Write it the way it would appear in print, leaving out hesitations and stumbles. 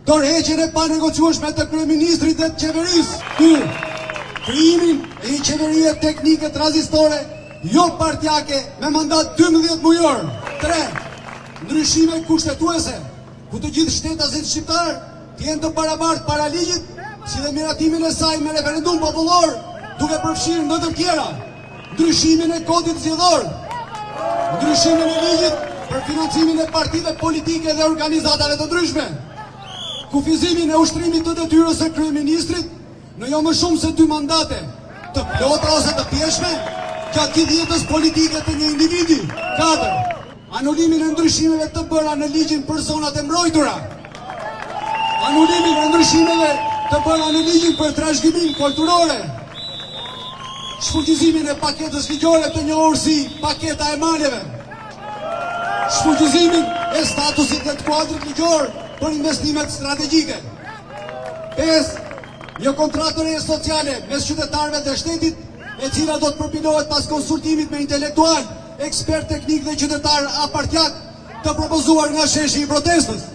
dorëheqjen e panegociueshme të kryeministrit dhe të qeverisë. 2. Krijimin e një qeverie teknike tranzitore, jo partijake, me mandat 12 mujor. 3. Ndryshime kushtetuese, ku të gjithë shtetasit shqiptar të jenë të barabartë para ligjit, si dhe miratimin e saj me referendum popullor, duke përfshirë në të tjera ndryshimin e kodit zgjedhor, ndryshimin e ligjit për financimin e partive politike dhe organizatave të ndryshme, kufizimin e ushtrimit të detyrës së kryeministrit në jo më shumë se 2 mandate, të plota ose të pjeshme, gjatë gjithë jetës politike të një individi. 4. Anulimin e ndryshimeve të bëra në ligjin për zonat e mbrojtura. Anulimin e ndryshimeve të bëra në ligjin për trashëgiminë kulturore. Shfuqizimin e paketës ligjore të njohur si paketa e maleve. Shfuqizimin e statusit dhe të kuadrit ligjor për investimet strategjike. 5. Një kontratë re sociale mes qytetarëve dhe shtetit, e cila do të përpilohet pas konsultimit me intelektual, ekspert teknik dhe qytetar apartjak, të propozuar nga sheshi i protestës.